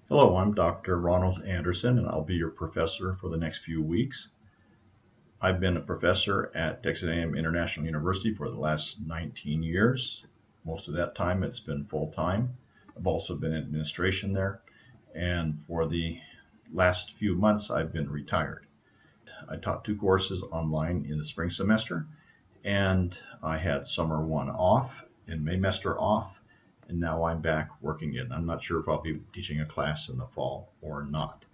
Hello, I'm Dr. Ronald Anderson, and I'll be your professor for the next few weeks. I've been a professor at Texas A&M International University for the last 19 years. Most of that time it's been full-time. I've also been in administration there, and for the last few months I've been retired. I taught 2 courses online in the spring semester, and I had summer 1 off and Maymester off, and now I'm back working it. I'm not sure if I'll be teaching a class in the fall or not.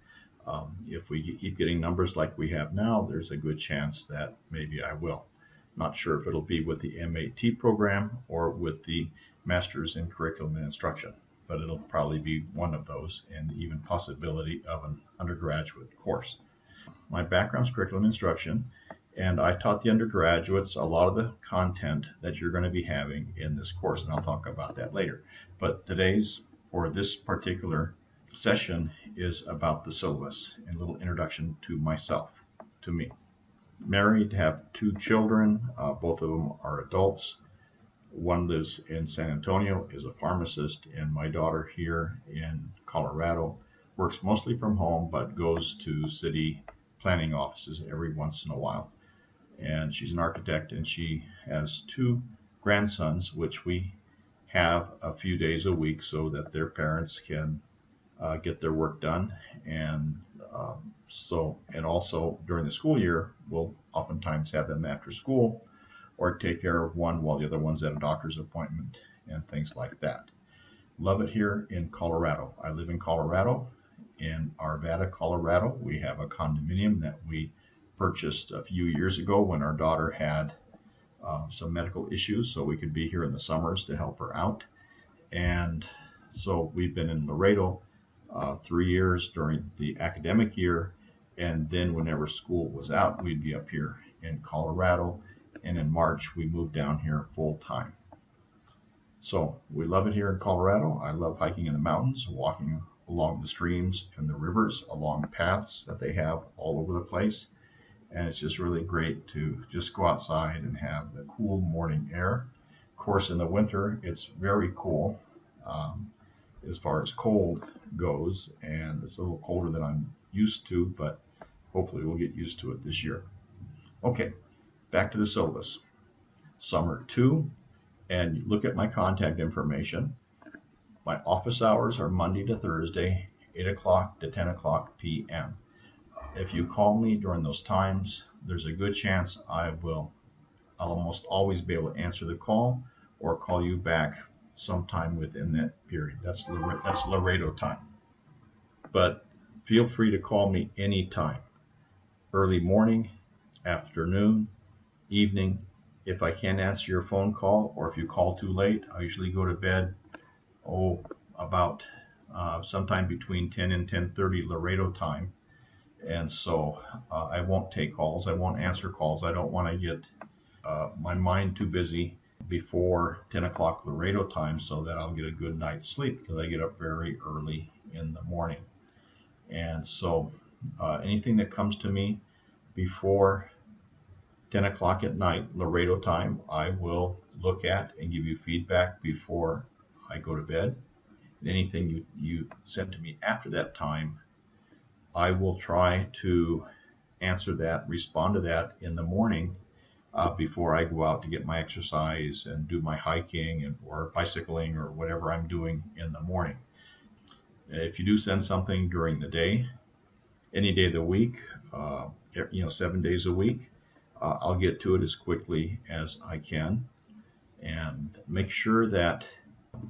If we keep getting numbers like we have now, there's a good chance that maybe I will. Not sure if it'll be with the MAT program or with the Masters in Curriculum and Instruction, but it'll probably be one of those, and even possibility of an undergraduate course. My background is curriculum instruction, and I taught the undergraduates a lot of the content that you're going to be having in this course, and I'll talk about that later. But today's, or this particular session, is about the syllabus and a little introduction to myself, to me. Married, have 2 children, both of them are adults. One lives in San Antonio, is a pharmacist, and my daughter here in Colorado works mostly from home, but goes to city planning offices every once in a while. And she's an architect, and she has 2 grandsons, which we have a few days a week so that their parents can get their work done. And also during the school year, we'll oftentimes have them after school or take care of one while the other one's at a doctor's appointment and things like that. Love it here in Colorado. I live in Colorado. In Arvada, Colorado, we have a condominium that we purchased a few years ago when our daughter had some medical issues, so we could be here in the summers to help her out. And so we've been in Laredo 3 years during the academic year, and then whenever school was out, we'd be up here in Colorado, and in March we moved down here full time. So we love it here in Colorado. I love hiking in the mountains, walking along the streams and the rivers, along paths that they have all over the place. And it's just really great to just go outside and have the cool morning air. Of course, in the winter, it's very cool as far as cold goes, and it's a little colder than I'm used to, but hopefully we'll get used to it this year. Okay, back to the syllabus. Summer 2, and look at my contact information. My office hours are Monday to Thursday, 8 o'clock to 10 o'clock p.m. If you call me during those times, there's a good chance I'll almost always be able to answer the call or call you back sometime within that period. That's Laredo time. But feel free to call me anytime. Early morning, afternoon, evening. If I can't answer your phone call, or if you call too late, I usually go to bed about sometime between 10 and 10:30 Laredo time. And so I won't take calls. I won't answer calls. I don't want to get my mind too busy before 10 o'clock Laredo time so that I'll get a good night's sleep, because I get up very early in the morning. And so anything that comes to me before 10 o'clock at night Laredo time, I will look at and give you feedback before I go to bed. And anything you send to me after that time, I will try to answer that, respond to that in the morning before I go out to get my exercise and do my hiking or bicycling or whatever I'm doing in the morning. If you do send something during the day, any day of the week, 7 days a week, I'll get to it as quickly as I can. And make sure that,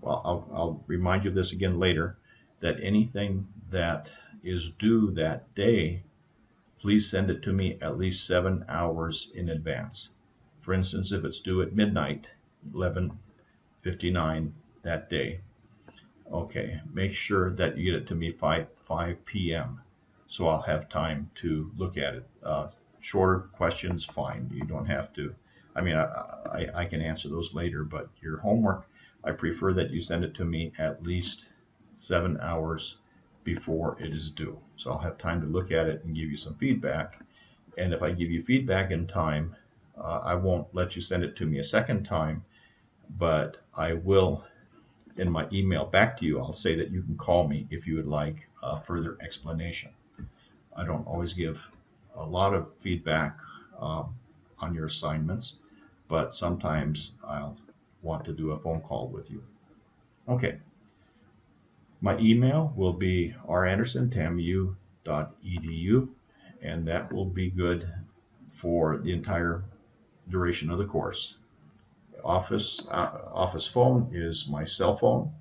I'll remind you of this again later, that anything that is due that day, please send it to me at least 7 hours in advance. For instance, if it's due at midnight, 11:59 that day, okay, make sure that you get it to me 5 p.m. so I'll have time to look at it. Shorter questions, fine. You don't have to. I mean, I can answer those later, but your homework, I prefer that you send it to me at least 7 hours before it is due. So I'll have time to look at it and give you some feedback. And if I give you feedback in time, I won't let you send it to me a second time, but I will in my email back to you, I'll say that you can call me if you would like further explanation. I don't always give a lot of feedback on your assignments, but sometimes I'll want to do a phone call with you. Okay. My email will be randerson@tamu.edu, and that will be good for the entire duration of the course. Office phone is my cell phone,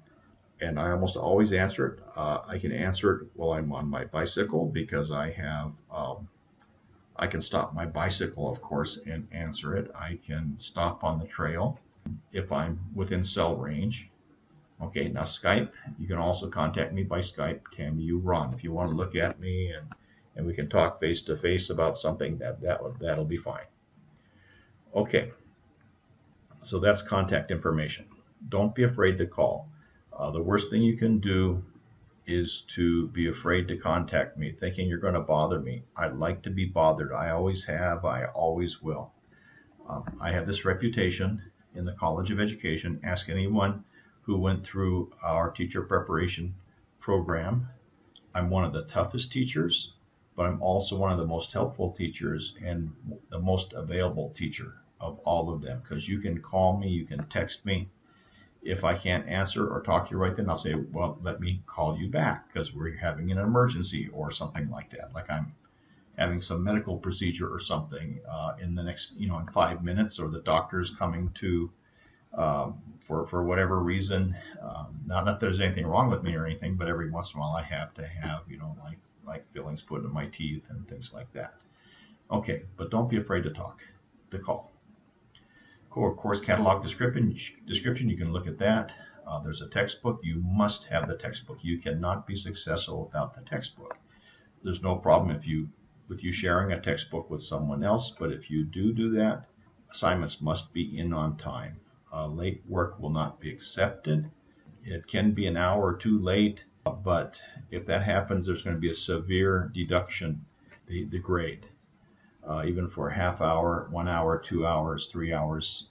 and I almost always answer it. I can answer it while I'm on my bicycle because I have I can stop my bicycle, of course, and answer it. I can stop on the trail if I'm within cell range. Okay, now Skype, you can also contact me by Skype, TAMU Ron. If you want to look at me and we can talk face to face about something, that'll be fine. Okay, so that's contact information. Don't be afraid to call. The worst thing you can do is to be afraid to contact me, thinking you're going to bother me. I like to be bothered. I always have. I always will. I have this reputation in the College of Education. Ask anyone who went through our teacher preparation program. I'm one of the toughest teachers, but I'm also one of the most helpful teachers and the most available teacher of all of them, because you can call me, you can text me. If I can't answer or talk to you right then, I'll say, well, let me call you back because we're having an emergency or something like that. Like I'm having some medical procedure or something in the next, in 5 minutes, or the doctor's coming to for whatever reason. Not that there's anything wrong with me or anything, but every once in a while I have to have, like fillings put in my teeth and things like that. Okay, but don't be afraid to call. Course catalog description, you can look at that. There's a textbook. You must have the textbook. You cannot be successful without the textbook. There's no problem with you sharing a textbook with someone else, but if you do that, assignments must be in on time. Late work will not be accepted. It can be an hour or two late, but if that happens, there's going to be a severe deduction, the grade. Even for a half hour, 1 hour, 2 hours, 3 hours,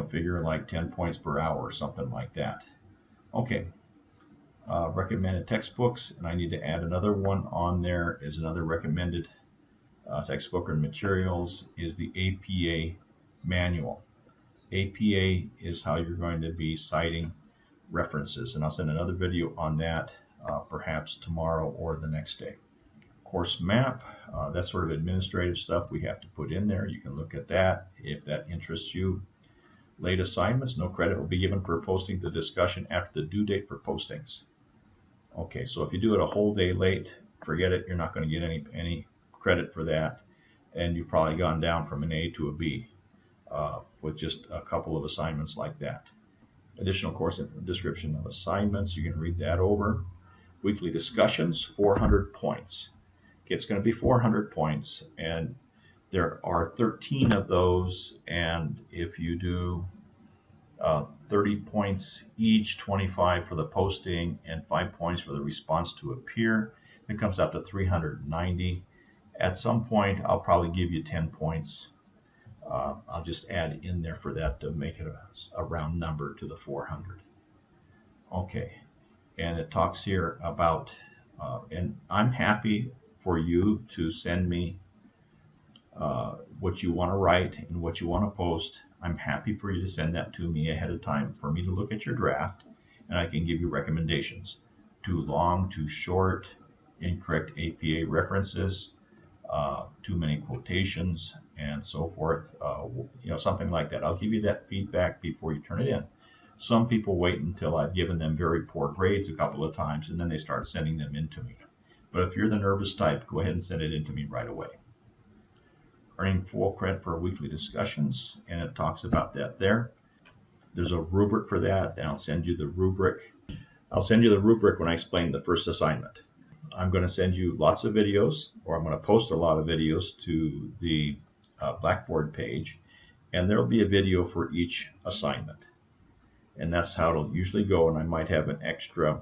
figure like 10 points per hour or something like that. Okay, recommended textbooks, and I need to add another one on there as another recommended textbook or materials is the APA manual. APA is how you're going to be citing references, and I'll send another video on that perhaps tomorrow or the next day. Course map, that's sort of administrative stuff we have to put in there. You can look at that if that interests you. Late assignments, no credit will be given for posting the discussion after the due date for postings. Okay, so if you do it a whole day late, forget it. You're not going to get any credit for that, and you've probably gone down from an A to a B with just a couple of assignments like that. Additional course description of assignments, you can read that over. Weekly discussions, 400 points. Okay, it's going to be 400 points, and there are 13 of those, and if you do 30 points each, 25 for the posting and 5 points for the response to appear, it comes out to 390. At some point, I'll probably give you 10 points. I'll just add in there for that to make it a round number to the 400. Okay, and it talks here about, and I'm happy for you to send me what you want to write and what you want to post. I'm happy for you to send that to me ahead of time for me to look at your draft, and I can give you recommendations. Too long, too short, incorrect APA references, too many quotations, and so forth. Something like that. I'll give you that feedback before you turn it in. Some people wait until I've given them very poor grades a couple of times, and then they start sending them in to me. But if you're the nervous type, go ahead and send it in to me right away. Earning full credit for weekly discussions, and it talks about that there. There's a rubric for that, and I'll send you the rubric. I'll send you the rubric when I explain the first assignment. I'm going to send you lots of videos, or I'm going to post a lot of videos to the Blackboard page, and there'll be a video for each assignment. And that's how it'll usually go, and I might have an extra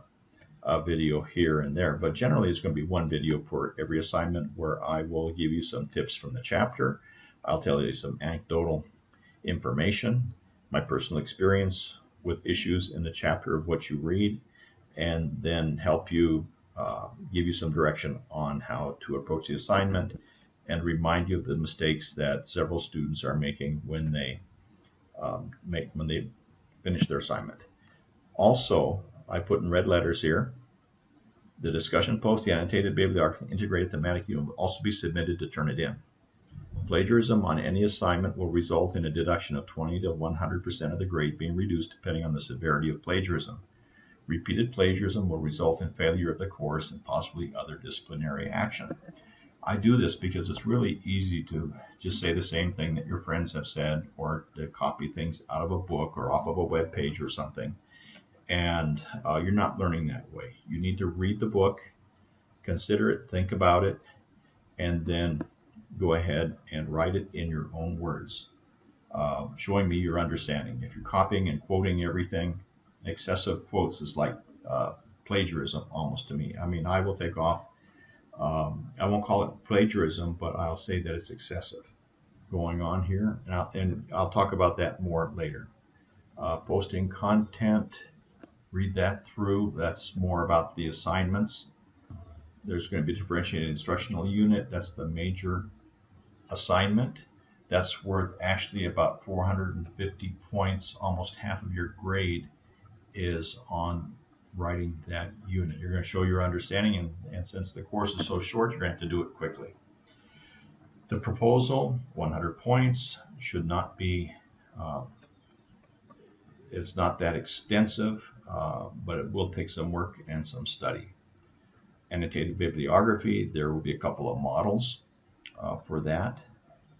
video here and there, but generally it's going to be one video for every assignment where I will give you some tips from the chapter. I'll tell you some anecdotal information, my personal experience with issues in the chapter of what you read, and then help you give you some direction on how to approach the assignment, and remind you of the mistakes that several students are making when they finish their assignment. Also, I put in red letters here, the discussion post, the annotated bibliography, integrated thematic unit will also be submitted to turn it in. Plagiarism on any assignment will result in a deduction of 20 to 100% of the grade being reduced depending on the severity of plagiarism. Repeated plagiarism will result in failure of the course and possibly other disciplinary action. I do this because it's really easy to just say the same thing that your friends have said, or to copy things out of a book or off of a web page or something. And you're not learning that way. You need to read the book, consider it, think about it, and then go ahead and write it in your own words, showing me your understanding. If you're copying and quoting everything, excessive quotes is like plagiarism almost to me. I mean, I will take off, I won't call it plagiarism, but I'll say that it's excessive going on here, and I'll talk about that more later. Posting content, read that through. That's more about the assignments. There's going to be a differentiated instructional unit. That's the major assignment. That's worth actually about 450 points. Almost half of your grade is on writing that unit. You're going to show your understanding, and since the course is so short, you're going to have to do it quickly. The proposal, 100 points, should not be, it's not that extensive, but it will take some work and some study. Annotated bibliography, there will be a couple of models for that.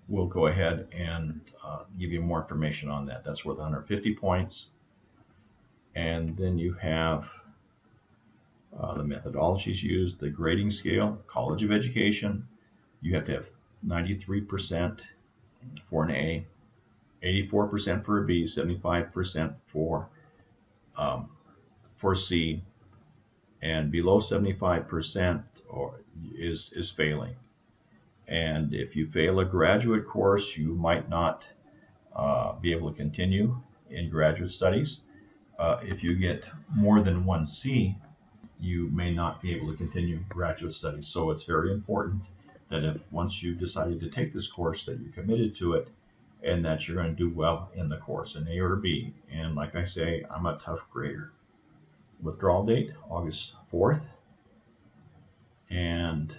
We'll go ahead and give you more information on that. That's worth 150 points. And then you have the methodologies used, the grading scale, College of Education. You have to have 93% for an A, 84% for a B, 75% for C, and below 75% is failing. And if you fail a graduate course, you might not be able to continue in graduate studies. If you get more than one C, you may not be able to continue graduate studies. So it's very important that if once you've decided to take this course, that you're committed to it and that you're going to do well in the course, an A or a B. And like I say, I'm a tough grader. Withdrawal date, August 4th. And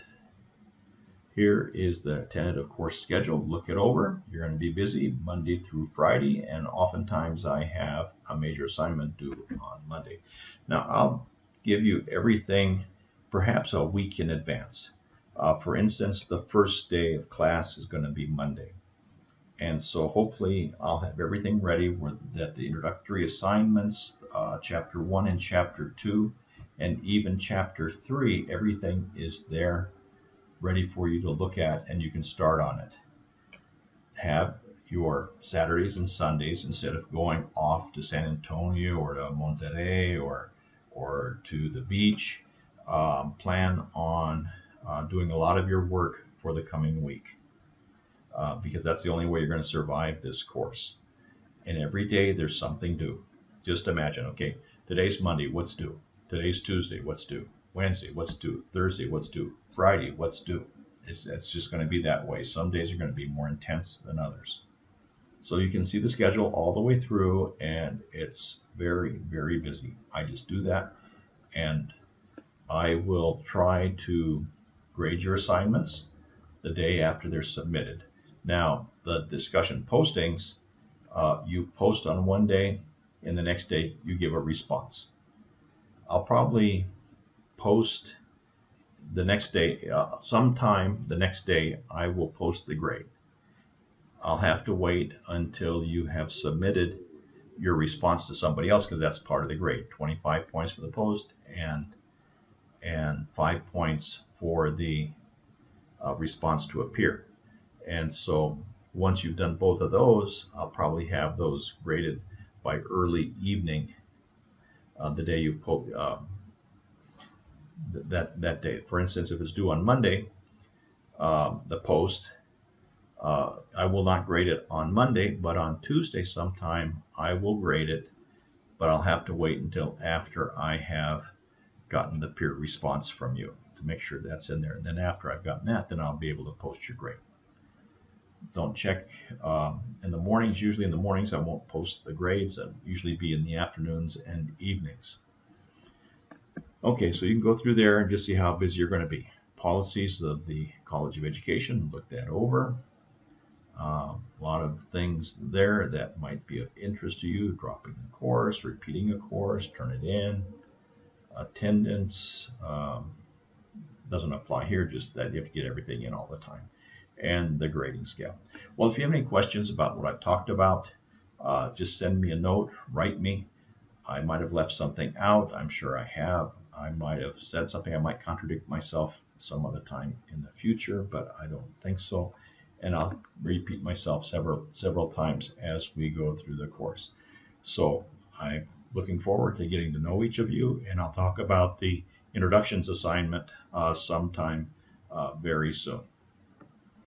here is the tentative course schedule. Look it over. You're going to be busy Monday through Friday, and oftentimes I have a major assignment due on Monday. Now, I'll give you everything perhaps a week in advance. For instance, the first day of class is going to be Monday. And so hopefully I'll have everything ready that the introductory assignments, Chapter 1 and Chapter 2, and even Chapter 3, everything is there ready for you to look at, and you can start on it. Have your Saturdays and Sundays, instead of going off to San Antonio or to Monterey or to the beach, plan on doing a lot of your work for the coming week. Because that's the only way you're going to survive this course. And every day there's something due. Just imagine, okay, today's Monday, what's due? Today's Tuesday, what's due? Wednesday, what's due? Thursday, what's due? Friday, what's due? It's just going to be that way. Some days are going to be more intense than others. So you can see the schedule all the way through, and it's very, very busy. I just do that, and I will try to grade your assignments the day after they're submitted. Now, the discussion postings, you post on one day, and the next day you give a response. I'll probably post the next day, sometime the next day I will post the grade. I'll have to wait until you have submitted your response to somebody else, because that's part of the grade. 25 points for the post and 5 points for the response to appear. And so once you've done both of those, I'll probably have those graded by early evening the day you post that day. For instance, if it's due on Monday, the post, I will not grade it on Monday, but on Tuesday sometime I will grade it but I'll have to wait until after I have gotten the peer response from you to make sure that's in there. And then after I've gotten that, then I'll be able to post your grade. Don't check in the mornings. Usually in the mornings I won't post the grades. I'll usually be in the afternoons and evenings. Okay, so you can go through there and just see how busy you're going to be. Policies of the College of Education, look that over. A lot of things there that might be of interest to you: dropping a course, repeating a course, turn it in. Attendance doesn't apply here, just that you have to get everything in all the time. And the grading scale. Well, if you have any questions about what I've talked about, just send me a note, write me. I might have left something out. I'm sure I have. I might have said something. I might contradict myself some other time in the future, but I don't think so. And I'll repeat myself several times as we go through the course. So I'm looking forward to getting to know each of you, and I'll talk about the introductions assignment sometime very soon.